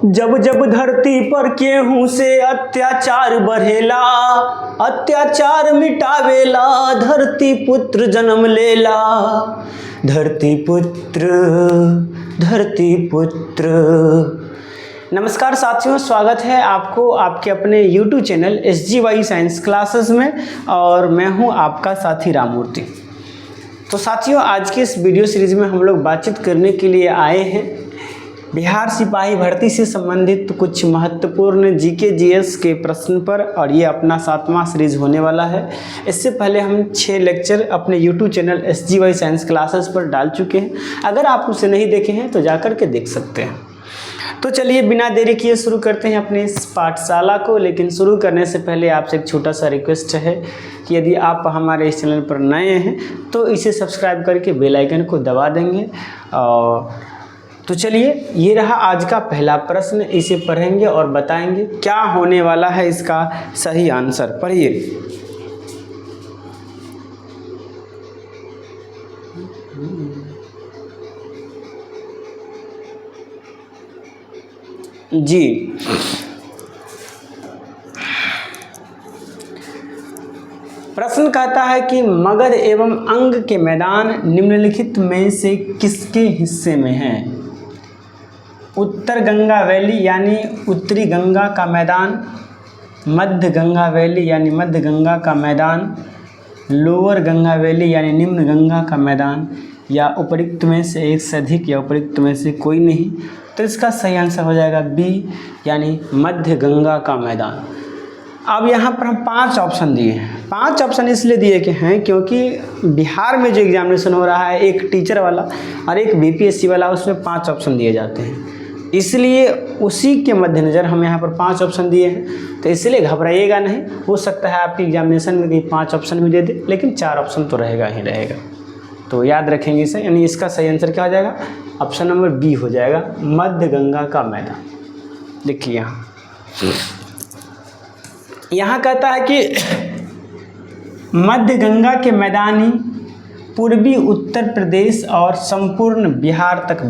जब जब धरती पर केहू से अत्याचार बढ़ेला, अत्याचार मिटावेला, धरती पुत्र जन्म लेला। धरती पुत्र, धरती पुत्र। नमस्कार साथियों, स्वागत है आपको आपके अपने YouTube channel SGY science classes में, और मैं हूं आपका साथी राममूर्ति। तो साथियों, आज की इस वीडियो सीरीज़ में हम लोग बातचीत करने के लिए आए हैं बिहार सिपाही भर्ती से संबंधित कुछ महत्वपूर्ण GK GS के प्रश्न पर, और ये अपना 7वां सीरीज़ होने वाला है। इससे पहले हम 6 लेक्चर अपने YouTube channel SGY science classes पर डाल चुके हैं। अगर आप उसे नहीं देखे हैं तो जाकर के देख सकते हैं। तो चलिए बिना देरी किए शुरू करते हैं अपने इस पाठशाला को। लेकिन शुरू करने से पहले आपसे एक छोटा सा रिक्वेस्ट है कि यदि आप हमारे इस चैनल पर नए हैं तो इसे सब्सक्राइब करके बेल आइकन को दबा देंगे। तो चलिए, ये रहा आज का पहला प्रश्न। इसे पढ़ेंगे और बताएंगे क्या होने वाला है इसका सही आंसर। पढ़िए। जी, प्रश्न कहता है कि मगध एवं अंग के मैदान निम्नलिखित में से किसके हिस्से में हैं? उत्तर गंगा वैली यानी उत्तरी गंगा का मैदान, मध्य गंगा वैली यानी मध्य गंगा का मैदान, लोअर गंगा वैली यानी निम्न गंगा का मैदान, या उपयुक्त में से एक से अधिक, या उपयुक्त में से कोई नहीं। तो इसका सही आंसर हो जाएगा बी यानी मध्य गंगा का मैदान। अब यहाँ पर हम 5 ऑप्शन दिए हैं। 5 ऑप्शन इसलिए दिए के हैं क्योंकि बिहार में जो एग्जामिनेशन हो रहा है, एक टीचर वाला और एक BPSC वाला, उसमें 5 ऑप्शन दिए जाते हैं। इसलिए उसी के मद्देनज़र हम यहाँ पर 5 ऑप्शन दिए हैं। तो इसलिए घबराइएगा नहीं, हो सकता है आपकी एग्जामिनेशन में कहीं 5 ऑप्शन भी दे दे, लेकिन 4 ऑप्शन तो रहेगा ही रहेगा। तो याद रखेंगे इसे, यानी इसका सही आंसर क्या हो जाएगा? ऑप्शन नंबर बी हो जाएगा, मध्य गंगा का मैदान। देखिए यहाँ कहता है कि मध्य गंगा के मैदानी पूर्वी उत्तर प्रदेश और संपूर्ण बिहार तक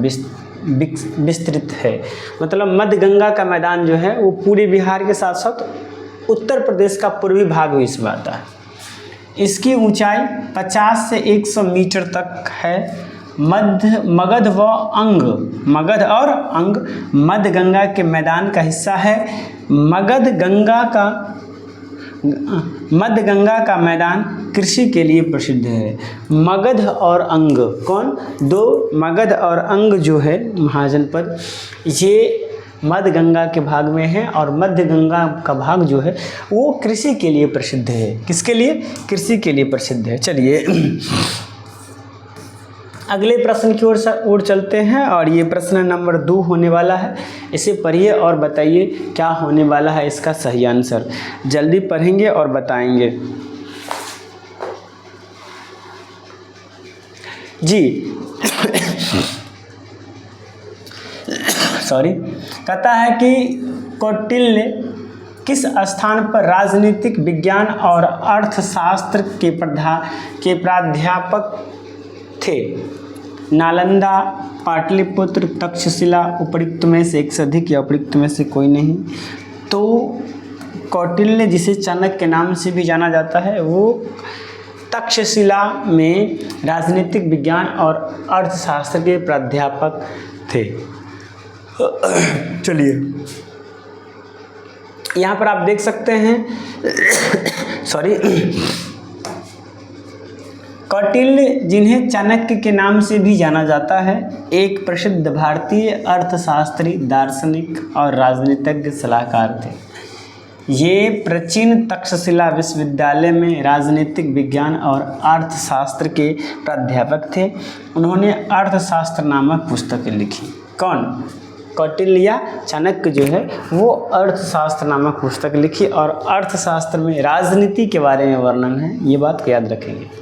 विस्तृत है। मतलब मध्य गंगा का मैदान जो है वो पूरे बिहार के साथ साथ उत्तर प्रदेश का पूर्वी भाग भी इसमें आता है। इसकी ऊंचाई 50 से 100 मीटर तक है। मगध व अंग, मगध और अंग मध्य गंगा के मैदान का हिस्सा है। मध्य गंगा का मैदान कृषि के लिए प्रसिद्ध है। मगध और अंग कौन? 2 मगध और अंग जो है महाजनपद, ये मध्य गंगा के भाग में है, और मध्य गंगा का भाग जो है वो कृषि के लिए प्रसिद्ध है। किसके लिए? कृषि के लिए प्रसिद्ध है। चलिए अगले प्रश्न की ओर चलते हैं, और ये प्रश्न नंबर 2 होने वाला है। इसे पढ़िए और बताइए क्या होने वाला है इसका सही आंसर। जल्दी पढ़ेंगे और बताएंगे। जी सॉरी, कहता है कि कौटिल्य किस स्थान पर राजनीतिक विज्ञान और अर्थशास्त्र के प्राध्यापक थे? नालंदा, पाटलिपुत्र, तक्षशिला, उपयुक्त में से एक से अधिक, या उपयुक्त में से कोई नहीं। तो कौटिल्य, जिसे चाणक्य के नाम से भी जाना जाता है, वो तक्षशिला में राजनीतिक विज्ञान और अर्थशास्त्र के प्राध्यापक थे। चलिए यहाँ पर आप देख सकते हैं सॉरी, कौटिल्य, जिन्हें चाणक्य के नाम से भी जाना जाता है, एक प्रसिद्ध भारतीय अर्थशास्त्री, दार्शनिक और राजनीतिज्ञ सलाहकार थे। ये प्राचीन तक्षशिला विश्वविद्यालय में राजनीतिक विज्ञान और अर्थशास्त्र के प्राध्यापक थे। उन्होंने अर्थशास्त्र नामक पुस्तकें लिखी। कौन? कौटिल्य या चाणक्य जो है वो अर्थशास्त्र नामक पुस्तक लिखी, और अर्थशास्त्र में राजनीति के बारे में वर्णन है। ये बात को याद रखेंगे।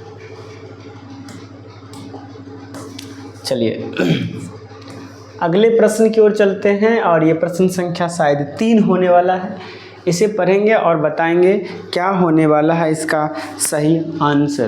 चलिए अगले प्रश्न की ओर चलते हैं, और ये प्रश्न संख्या शायद 3 होने वाला है। इसे पढ़ेंगे और बताएंगे क्या होने वाला है इसका सही आंसर।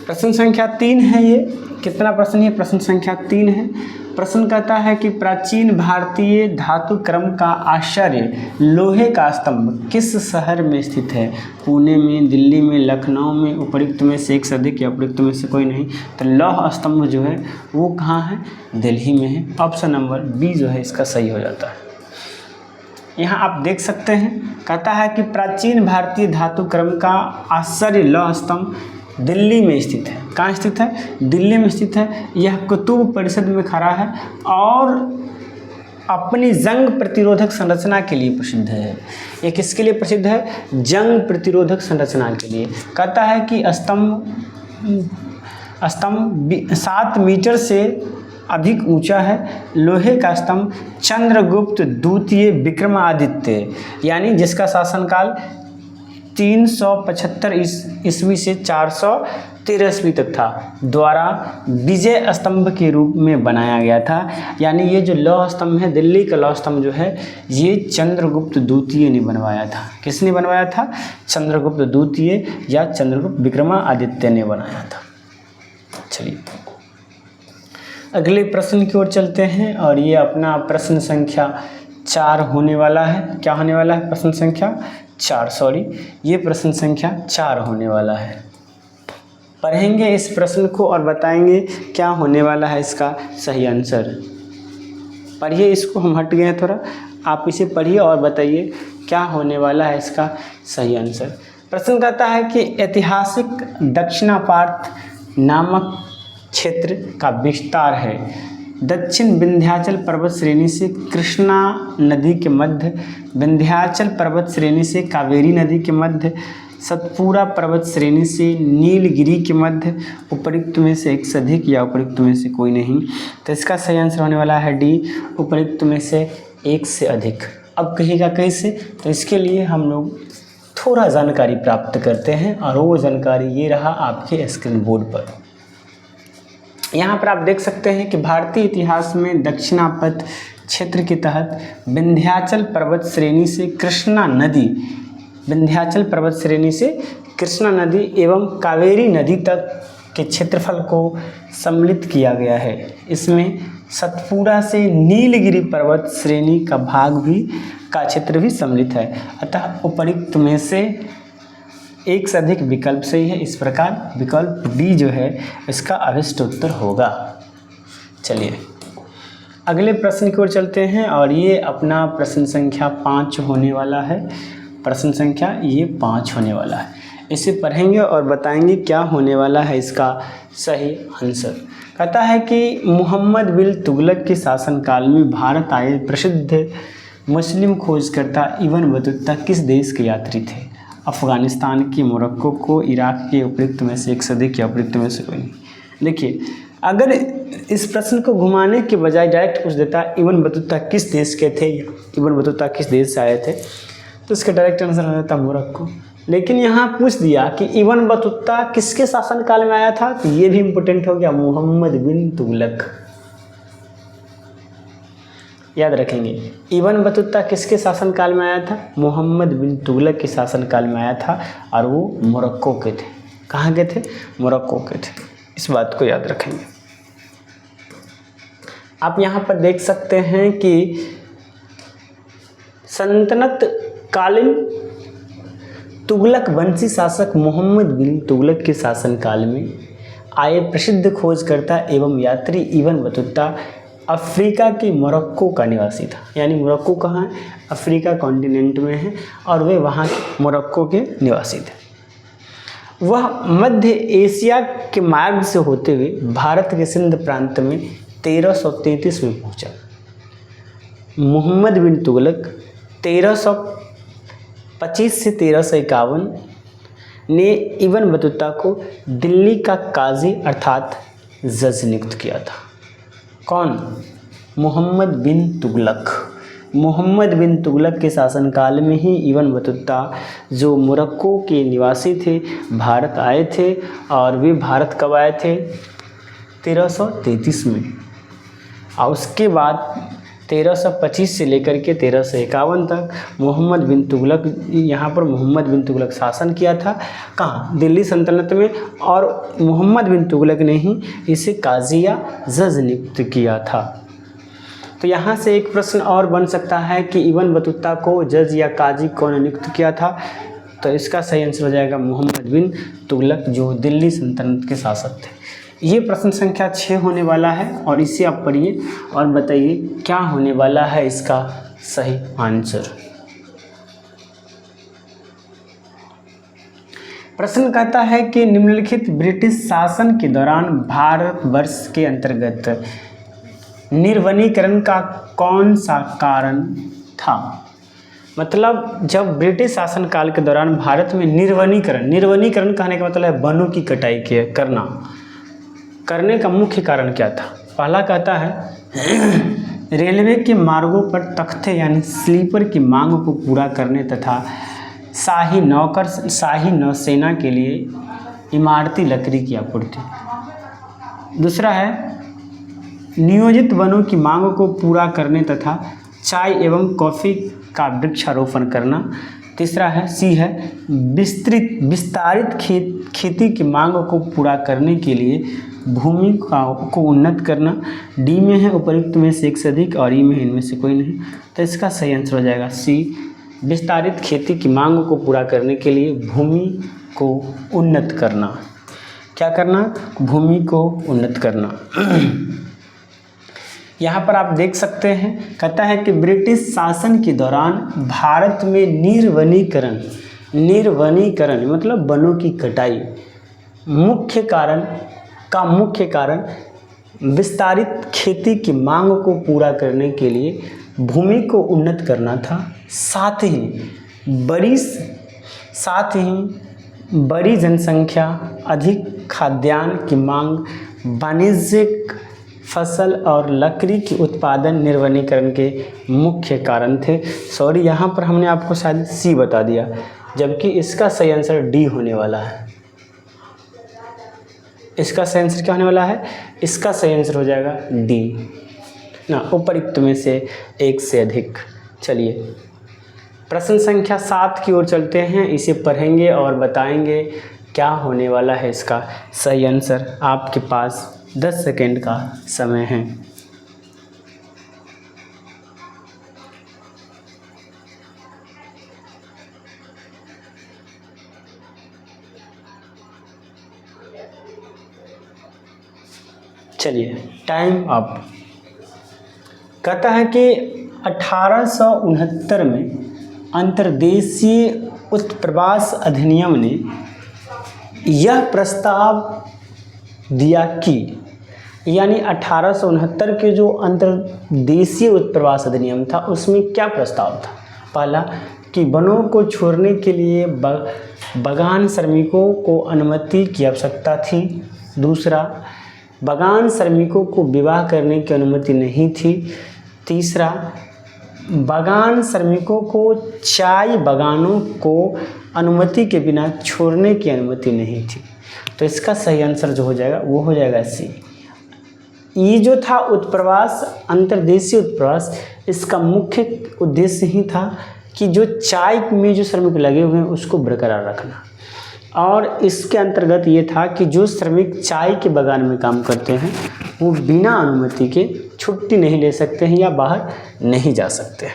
प्रश्न संख्या 3 है ये। कितना प्रश्न? ये प्रश्न संख्या 3 है। प्रश्न कहता है कि प्राचीन भारतीय धातु क्रम का आश्चर्य लोहे का स्तंभ किस शहर में स्थित है? पुणे में, दिल्ली में, लखनऊ में, उपयुक्त में से एक से अधिक या उपयुक्त में से कोई नहीं। तो लौह स्तंभ जो है वो कहाँ है? दिल्ली में है। ऑप्शन नंबर बी जो है इसका सही हो जाता है। यहाँ आप देख सकते हैं, कहता है कि प्राचीन भारतीय धातु क्रम का आश्चर्य लौह स्तंभ दिल्ली में स्थित है। कहाँ स्थित है? दिल्ली में स्थित है। यह कुतुब परिषद में खड़ा है और अपनी जंग प्रतिरोधक संरचना के लिए प्रसिद्ध है। ये किसके लिए प्रसिद्ध है? जंग प्रतिरोधक संरचना के लिए। कहता है कि स्तंभ 7 मीटर से अधिक ऊंचा है। लोहे का स्तंभ चंद्रगुप्त द्वितीय विक्रमादित्य यानी जिसका शासनकाल 375 ईस्वी से 413 ईस्वी तक था, द्वारा विजय स्तंभ के रूप में बनाया गया था। यानी ये जो लौह स्तंभ है, दिल्ली का लौह स्तंभ जो है, ये चंद्रगुप्त द्वितीय ने बनवाया था। किसने बनवाया था? चंद्रगुप्त द्वितीय या चंद्रगुप्त विक्रमादित्य ने बनाया था। चलिए अगले प्रश्न की ओर चलते हैं और ये अपना प्रश्न संख्या 4 होने वाला है। क्या होने वाला है? प्रश्न संख्या 4, सॉरी, ये प्रश्न संख्या 4 होने वाला है। पढ़ेंगे इस प्रश्न को और बताएंगे क्या होने वाला है इसका सही आंसर। पढ़िए इसको, हम हट गए हैं थोड़ा, आप इसे पढ़िए और बताइए क्या होने वाला है इसका सही आंसर। प्रश्न कहता है कि ऐतिहासिक दक्षिणापार्थ नामक क्षेत्र का विस्तार है दक्षिण विंध्याचल पर्वत श्रेणी से कृष्णा नदी के मध्य, विंध्याचल पर्वत श्रेणी से कावेरी नदी के मध्य, सतपुरा पर्वत श्रेणी से नीलगिरी के मध्य, उपयुक्त में से एक से अधिक या उपयुक्त में से कोई नहीं। तो इसका सही आंसर होने वाला है डी, उपयुक्त में से एक से अधिक। अब कहिएगा कैसे? तो इसके लिए हम लोग थोड़ा जानकारी प्राप्त करते हैं और वो जानकारी ये रहा आपके स्क्रीन बोर्ड पर। यहाँ पर आप देख सकते हैं कि भारतीय इतिहास में दक्षिणापथ क्षेत्र के तहत विंध्याचल पर्वत श्रेणी से कृष्णा नदी, विंध्याचल पर्वत श्रेणी से कृष्णा नदी एवं कावेरी नदी तक के क्षेत्रफल को सम्मिलित किया गया है। इसमें सतपुरा से नीलगिरी पर्वत श्रेणी का भाग भी का क्षेत्र भी सम्मिलित है। अतः उपयुक्त में से एक से अधिक विकल्प सही है। इस प्रकार विकल्प डी जो है इसका अभिष्ट उत्तर होगा। चलिए अगले प्रश्न की ओर चलते हैं और ये अपना प्रश्न संख्या 5 होने वाला है। प्रश्न संख्या ये 5 होने वाला है। इसे पढ़ेंगे और बताएंगे क्या होने वाला है इसका सही आंसर। कहता है कि मोहम्मद बिन तुगलक के शासनकाल में भारत आए प्रसिद्ध मुस्लिम खोजकर्ता इब्न बतूता किस देश के यात्री थे? अफ़गानिस्तान की, मोरक्को को, इराक के, उपयुक्त में से एक से अधिक या उपयुक्त में से कोई नहीं। देखिए अगर इस प्रश्न को घुमाने के बजाय डायरेक्ट पूछ देता इब्न बतूता किस देश के थे, इब्न बतूता किस देश से आए थे, तो इसका डायरेक्ट आंसर हो जाता मोरक्को। लेकिन यहाँ पूछ दिया कि इब्न बतूता किसके शासनकाल में आया था, तो ये भी इम्पोर्टेंट हो गया, मोहम्मद बिन तुगलक। याद रखेंगे इब्न बतूता किसके शासनकाल में आया था? मोहम्मद बिन तुगलक के शासनकाल में आया था और वो मोरक्को के थे। कहाँ के थे? मोरक्को के थे। इस बात को याद रखेंगे। आप यहाँ पर देख सकते हैं कि सल्तनत कालीन तुगलक वंशी शासक मोहम्मद बिन तुगलक के शासनकाल में आए प्रसिद्ध खोजकर्ता एवं यात्री इब्न बतूता अफ्रीका के मोरक्को का निवासी था। यानी मोरक्को कहाँ है? अफ्रीका कॉन्टिनेंट में है और वे वहाँ के मोरक्को के निवासी थे। वह मध्य एशिया के मार्ग से होते हुए भारत के सिंध प्रांत में 1333 में पहुँचा। मोहम्मद बिन तुगलक 1325 से 1351 ने इब्न बतूता को दिल्ली का काजी अर्थात जज नियुक्त किया था। कौन? मोहम्मद बिन तुगलक। मोहम्मद बिन तुगलक के शासनकाल में ही इब्न बतूता जो मोरक्को के निवासी थे भारत आए थे और वे भारत कब आए थे? 1333 में। और उसके बाद 1325 से लेकर के 1351 तक मोहम्मद बिन तुगलक, यहाँ पर मोहम्मद बिन तुगलक शासन किया था। कहाँ? दिल्ली सल्तनत में। और मोहम्मद बिन तुगलक ने ही इसे काजी या जज नियुक्त किया था। तो यहाँ से एक प्रश्न और बन सकता है कि इब्न बतूता को जज या काजी कौन नियुक्त किया था। तो इसका सही आंसर हो जाएगा मोहम्मद बिन तुगलक, जो दिल्ली सल्तनत के शासक थे। ये प्रश्न संख्या 6 होने वाला है और इसे आप पढ़िए और बताइए क्या होने वाला है इसका सही आंसर। प्रश्न कहता है कि निम्नलिखित ब्रिटिश शासन के दौरान भारतवर्ष के अंतर्गत निर्वनीकरण का कौन सा कारण था। मतलब जब ब्रिटिश शासन काल के दौरान भारत में निर्वनीकरण कहने का मतलब है वनों की कटाई करने का मुख्य कारण क्या था। पहला कहता है रेलवे के मार्गों पर तख्ते यानी स्लीपर की मांग को पूरा करने तथा शाही नौसेना के लिए इमारती लकड़ी की आपूर्ति। दूसरा है नियोजित वनों की मांग को पूरा करने तथा चाय एवं कॉफ़ी का वृक्षारोपण करना। तीसरा है सी है विस्तारित खेती की मांग को पूरा करने के लिए भूमि को उन्नत करना। डी में है उपयुक्त में से एक से अधिक और ई में है इनमें से कोई नहीं। तो इसका सही आंसर हो जाएगा सी, विस्तारित खेती की मांग को पूरा करने के लिए भूमि को उन्नत करना। क्या करना? भूमि को उन्नत करना। यहाँ पर आप देख सकते हैं कहता है कि ब्रिटिश शासन के दौरान भारत में निर्वनीकरण मतलब वनों की कटाई मुख्य कारण विस्तारित खेती की मांग को पूरा करने के लिए भूमि को उन्नत करना था। साथ ही बड़ी जनसंख्या, अधिक खाद्यान्न की मांग, वाणिज्यिक फसल और लकड़ी की उत्पादन निर्वनीकरण के मुख्य कारण थे। सॉरी, यहाँ पर हमने आपको शायद सी बता दिया, जबकि इसका सही आंसर डी होने वाला है। इसका सही आंसर क्या होने वाला है? इसका सही आंसर हो जाएगा डी ना, उपयुक्त में से एक से अधिक। चलिए प्रश्न संख्या 7 की ओर चलते हैं, इसे पढ़ेंगे और बताएंगे क्या होने वाला है इसका सही आंसर। आपके पास 10 सेकेंड का समय है। चलिए टाइम अप। कहता है कि 1869 में अंतर्देशीय उत्प्रवास अधिनियम ने यह प्रस्ताव दिया कि, यानी 1869 के जो अंतर्देशीय उत्प्रवास अधिनियम था उसमें क्या प्रस्ताव था? पहला कि वनों को छोड़ने के लिए बगान श्रमिकों को अनुमति की आवश्यकता थी। दूसरा, बगान श्रमिकों को विवाह करने की अनुमति नहीं थी। तीसरा, बगान श्रमिकों को चाय बगानों को अनुमति के बिना छोड़ने की अनुमति नहीं थी। तो इसका सही आंसर जो हो जाएगा वो हो जाएगा सी। ये जो था उत्प्रवास, अंतर्देशीय उत्प्रवास, इसका मुख्य उद्देश्य ही था कि जो चाय में जो श्रमिक लगे हुए हैं उसको बरकरार रखना, और इसके अंतर्गत ये था कि जो श्रमिक चाय के बागान में काम करते हैं वो बिना अनुमति के छुट्टी नहीं ले सकते हैं या बाहर नहीं जा सकते हैं।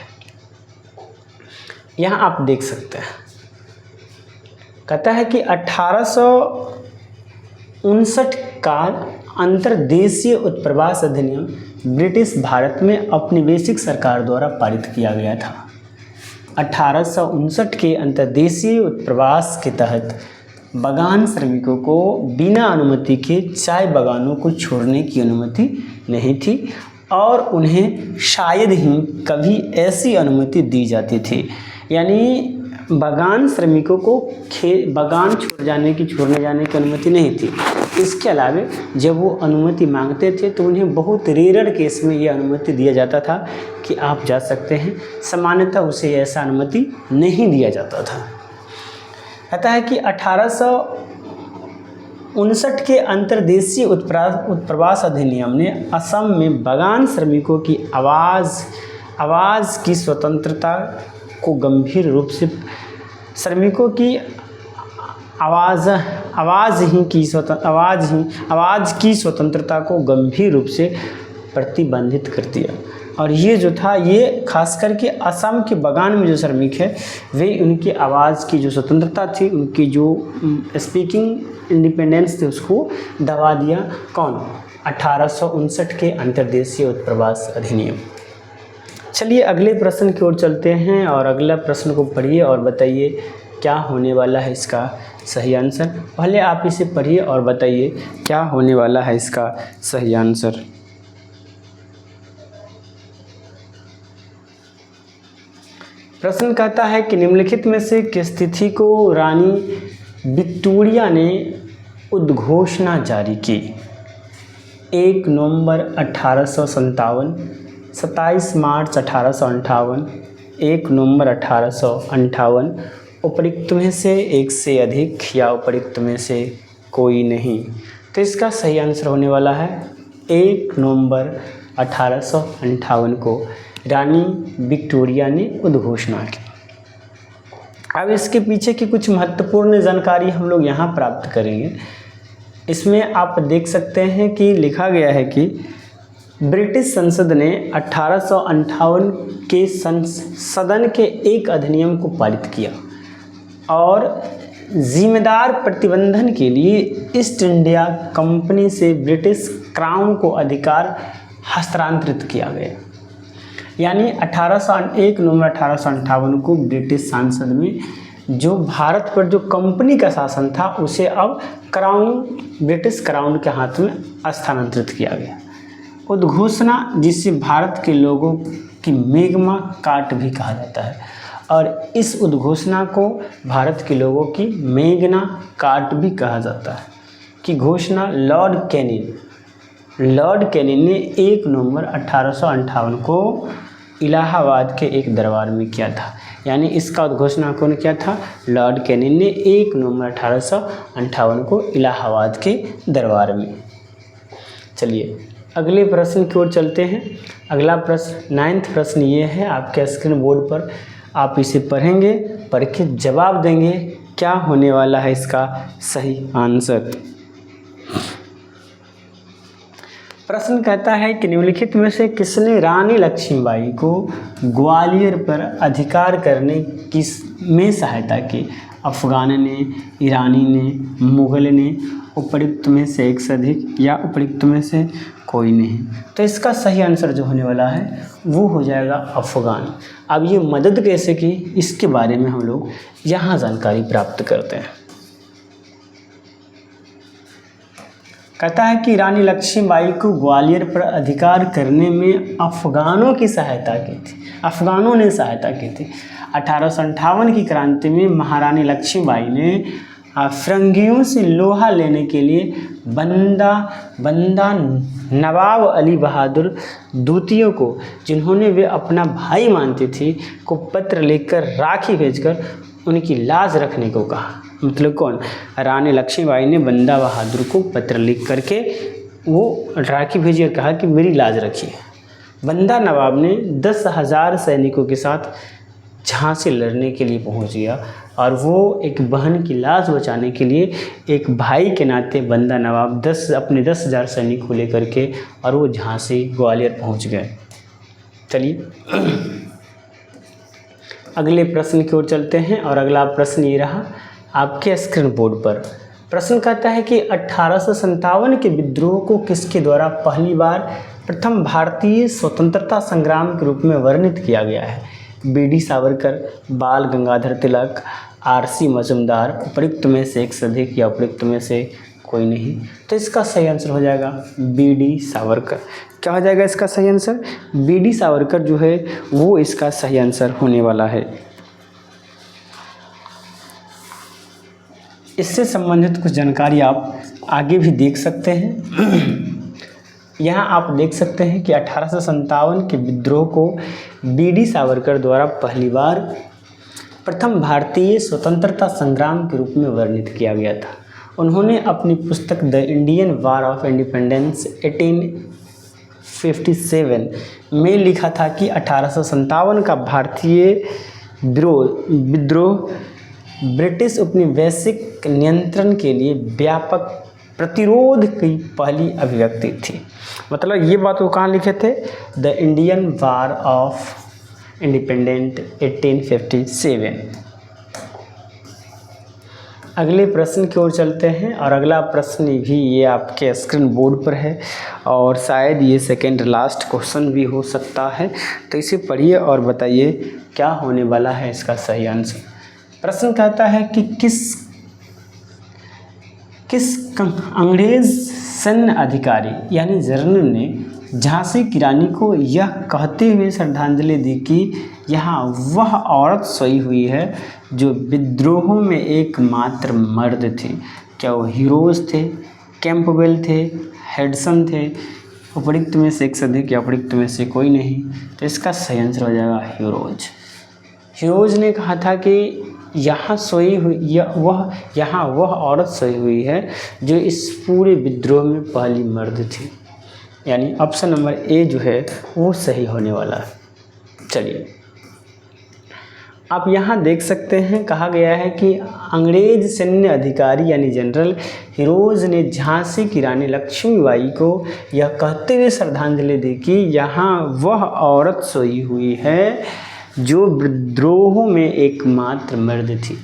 यहाँ आप देख सकते हैं कहता है कि 1859 का अंतर्देशीय उत्प्रवास अधिनियम ब्रिटिश भारत में औपनिवेशिक सरकार द्वारा पारित किया गया था। 1859 के अंतर्देशीय उत्प्रवास के तहत बगान श्रमिकों को बिना अनुमति के चाय बागानों को छोड़ने की अनुमति नहीं थी और उन्हें शायद ही कभी ऐसी अनुमति दी जाती थी। यानी बगान श्रमिकों को बगान छोड़ने जाने की अनुमति नहीं थी। इसके अलावा जब वो अनुमति मांगते थे तो उन्हें बहुत रेयर केस में ये अनुमति दिया जाता था कि आप जा सकते हैं, सामान्यतः उसे ऐसा अनुमति नहीं दिया जाता था। कहता है कि 1859 के अंतर्देशीय उत्प्रवास अधिनियम ने असम में बगान श्रमिकों की आवाज़ की स्वतंत्रता को गंभीर रूप से, श्रमिकों की आवाज़ की स्वतंत्रता को गंभीर रूप से प्रतिबंधित कर दिया। और ये जो था ये खास करके असम के बागान में जो श्रमिक है वे उनकी आवाज़ की जो स्वतंत्रता थी, उनकी जो स्पीकिंग इंडिपेंडेंस थी उसको दबा दिया। कौन? 1859 के अंतर्देशीय उत्प्रवास अधिनियम। चलिए अगले प्रश्न की ओर चलते हैं और अगला प्रश्न को पढ़िए और बताइए क्या होने वाला है इसका सही आंसर। पहले आप इसे पढ़िए और बताइए क्या होने वाला है इसका सही आंसर। प्रश्न कहता है कि निम्नलिखित में से किस तिथि को रानी विक्टोरिया ने उद्घोषणा जारी की? 1 नवंबर 1857, 27 मार्च 1858, 1 नवंबर 1858, उपरोक्त में से एक से अधिक या उपरोक्त में से कोई नहीं। तो इसका सही आंसर होने वाला है 1 नवंबर 1858 को रानी विक्टोरिया ने उद्घोषणा की। अब इसके पीछे की कुछ महत्वपूर्ण जानकारी हम लोग यहाँ प्राप्त करेंगे। इसमें आप देख सकते हैं कि लिखा गया है कि ब्रिटिश संसद ने 1858 के सदन के एक अधिनियम को पारित किया और जिम्मेदार प्रतिबंधन के लिए ईस्ट इंडिया कंपनी से ब्रिटिश क्राउन को अधिकार हस्तांतरित किया गया। यानी 1 नवंबर 1858 को ब्रिटिश संसद में जो भारत पर जो कंपनी का शासन था उसे अब ब्रिटिश क्राउन के हाथ में स्थानांतरित किया गया। उद्घोषणा जिसे भारत के लोगों की मेग्मा कार्ट भी कहा जाता है और इस उद्घोषणा को भारत के लोगों की मेघना कार्ट भी कहा जाता है कि घोषणा लॉर्ड कैनिन ने 1 नवंबर 1858 को इलाहाबाद के एक दरबार में किया था। यानी इसका उद्घोषणा कौन किया था? लॉर्ड कैनिन ने 1 नवंबर 1858 को इलाहाबाद के दरबार में। चलिए अगले प्रश्न की ओर चलते हैं। अगला प्रश्न 9वां प्रश्न ये है आपके स्क्रीन बोर्ड पर, आप इसे पढ़ेंगे, पढ़ के जवाब देंगे क्या होने वाला है इसका सही आंसर। प्रश्न कहता है कि निम्नलिखित में से किसने रानी लक्ष्मीबाई को ग्वालियर पर अधिकार करने में सहायता की? अफगान ने, ईरानी ने, मुगल ने, उपरोक्त में से एक से अधिक या उपरोक्त में से कोई नहीं। तो इसका सही आंसर जो होने वाला है वो हो जाएगा अफगान। अब ये मदद कैसे की इसके बारे में हम लोग यहाँ जानकारी प्राप्त करते हैं। कहता है कि रानी लक्ष्मीबाई को ग्वालियर पर अधिकार करने में अफगानों की सहायता की थी, अफगानों ने सहायता की थी। 1858 की क्रांति में महारानी लक्ष्मीबाई ने फिरंगियों से लोहा लेने के लिए बंदा नवाब अली बहादुर द्वितीय को, जिन्होंने वे अपना भाई मानती थी, को पत्र लिखकर राखी भेजकर उनकी लाज रखने को कहा। मतलब कौन? रानी लक्ष्मीबाई ने बंदा बहादुर को पत्र लिख करके वो राखी भेजी और कहा कि मेरी लाज रखिए। बंदा नवाब ने 10,000 सैनिकों के साथ झांसी लड़ने के लिए पहुंच गया और वो एक बहन की लाज बचाने के लिए एक भाई के नाते बंदा नवाब अपने 10,000 सैनिक को लेकर के और वो झांसी ग्वालियर पहुंच गए। चलिए अगले प्रश्न की ओर चलते हैं और अगला प्रश्न ये रहा आपके स्क्रीन बोर्ड पर। प्रश्न कहता है कि 1857 के विद्रोह को किसके द्वारा पहली बार प्रथम भारतीय स्वतंत्रता संग्राम के रूप में वर्णित किया गया है? बी.डी. सावरकर, बाल गंगाधर तिलक, आर.सी. मजूमदार, उपरोक्त में से एक से अधिक या उपरोक्त में से कोई नहीं। तो इसका सही आंसर हो जाएगा बी.डी. सावरकर। क्या हो जाएगा इसका सही आंसर? बी.डी. सावरकर जो है वो इसका सही आंसर होने वाला है। इससे संबंधित कुछ जानकारी आप आगे भी देख सकते हैं। यहाँ आप देख सकते हैं कि 1857 के विद्रोह को बी.डी. सावरकर द्वारा पहली बार प्रथम भारतीय स्वतंत्रता संग्राम के रूप में वर्णित किया गया था। उन्होंने अपनी पुस्तक the Indian war of independence 1857 में लिखा था कि 1857 का भारतीय विद्रोह ब्रिटिश उपनिवेशिक नियंत्रण के लिए व्यापक प्रतिरोध की पहली अभिव्यक्ति थी। मतलब ये बात वो कहाँ लिखे थे, the Indian war of independent 1857। अगले प्रश्न की ओर चलते हैं और अगला प्रश्न भी ये आपके स्क्रीन बोर्ड पर है और शायद ये सेकेंड लास्ट क्वेश्चन भी हो सकता है, तो इसे पढ़िए और बताइए क्या होने वाला है इसका सही आंसर। प्रश्न कहता है कि किस अंग्रेज सैन्य अधिकारी यानी जनरल ने झांसी की रानी को यह कहते हुए श्रद्धांजलि दी कि यहाँ वह औरत सोई हुई है जो विद्रोह में एकमात्र मर्द थे। क्या वो हीरोज थे, कैंपबेल थे, हेडसन थे, उपरोक्त में से एक से अधिक या उपरोक्त में से कोई नहीं? तो इसका सही आंसर हो जाएगा हीरोज। हीरोज ने कहा था कि यहाँ सोई हुई यहाँ वह औरत सोई हुई है जो इस पूरे विद्रोह में पहली मर्द थी, यानी ऑप्शन नंबर ए जो है वो सही होने वाला है। चलिए आप यहाँ देख सकते हैं, कहा गया है कि अंग्रेज सैन्य अधिकारी यानी जनरल हीरोज ने झांसी की रानी लक्ष्मीबाई को यह कहते हुए श्रद्धांजलि दी कि यहाँ वह औरत सोई हुई है जो विद्रोह में एकमात्र मर्द थी।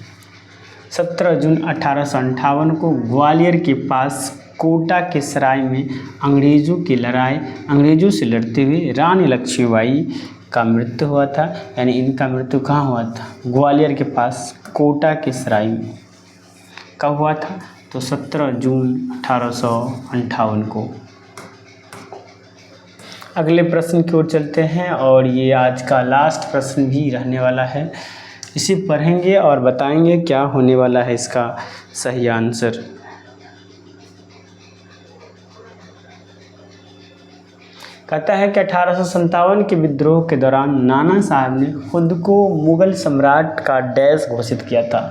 17 जून 1858 को ग्वालियर के पास कोटा के सराय में अंग्रेजों से लड़ते हुए रानी लक्ष्मीबाई का मृत्यु हुआ था। यानी इनका मृत्यु कहाँ हुआ था? ग्वालियर के पास कोटा के सराय में। कब हुआ था? तो 17 जून 1858 को। अगले प्रश्न की ओर चलते हैं और ये आज का लास्ट प्रश्न भी रहने वाला है। इसे पढ़ेंगे और बताएंगे क्या होने वाला है इसका सही आंसर। कहता है कि 1857 के विद्रोह के दौरान नाना साहब ने खुद को मुगल सम्राट का डैश घोषित किया था।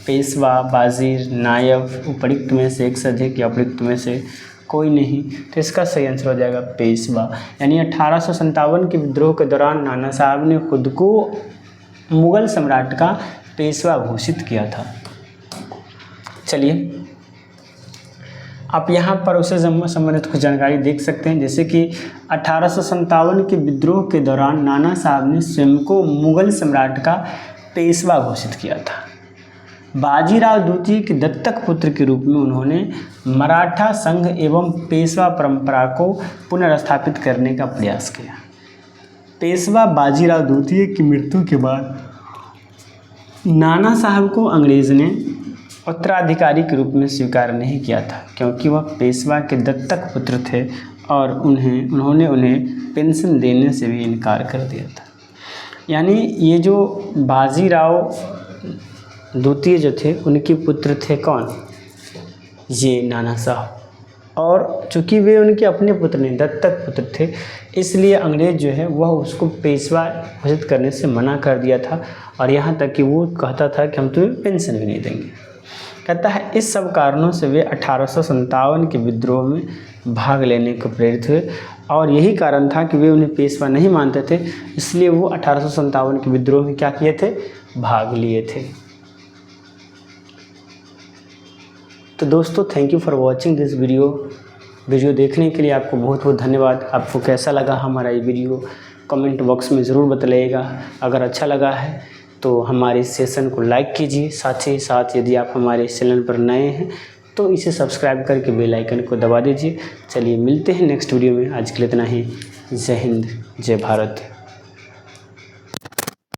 पेशवा, बाजीर, नायब, उपरोक्त में से एक से अधिक या उपरोक्त में से कोई नहीं? तो इसका सही आंसर हो जाएगा पेशवा। यानी 1857 के विद्रोह के दौरान नाना साहब ने खुद को मुगल सम्राट का पेशवा घोषित किया था। चलिए आप यहाँ पर उससे संबंधित कुछ जानकारी देख सकते हैं, जैसे कि 1857 के विद्रोह के दौरान नाना साहब ने स्वयं को मुगल सम्राट का पेशवा घोषित किया था। बाजीराव द्वितीय के दत्तक पुत्र के रूप में उन्होंने मराठा संघ एवं पेशवा परंपरा को पुनर्स्थापित करने का प्रयास किया। पेशवा बाजीराव द्वितीय की मृत्यु के बाद नाना साहब को अंग्रेज ने उत्तराधिकारी के रूप में स्वीकार नहीं किया था, क्योंकि वह पेशवा के दत्तक पुत्र थे और उन्होंने उन्हें पेंशन देने से भी इनकार कर दिया था। यानी ये जो बाजीराव द्वितीय जो थे उनके पुत्र थे कौन? ये नाना साहब। और चूँकि वे उनके अपने पुत्र नहीं दत्तक पुत्र थे, इसलिए अंग्रेज जो है वह उसको पेशवा घोषित करने से मना कर दिया था और यहाँ तक कि वो कहता था कि हम तुम्हें पेंशन भी नहीं देंगे। कहता है इस सब कारणों से वे 1857 के विद्रोह में भाग लेने को प्रेरित हुए और यही कारण था कि वे उन्हें पेशवा नहीं मानते थे, इसलिए वो 1857 के विद्रोह में क्या किए थे? भाग लिए थे। तो दोस्तों thank you for watching this video देखने के लिए आपको बहुत बहुत धन्यवाद। आपको कैसा लगा हमारा ये वीडियो कमेंट बॉक्स में ज़रूर बताइएगा। अगर अच्छा लगा है तो हमारे सेशन को लाइक कीजिए, साथ ही साथ यदि आप हमारे चैनल पर नए हैं तो इसे सब्सक्राइब करके बेल आइकन को दबा दीजिए। चलिए मिलते हैं नेक्स्ट वीडियो में। आज के लिए इतना ही। जय हिंद, जय भारत।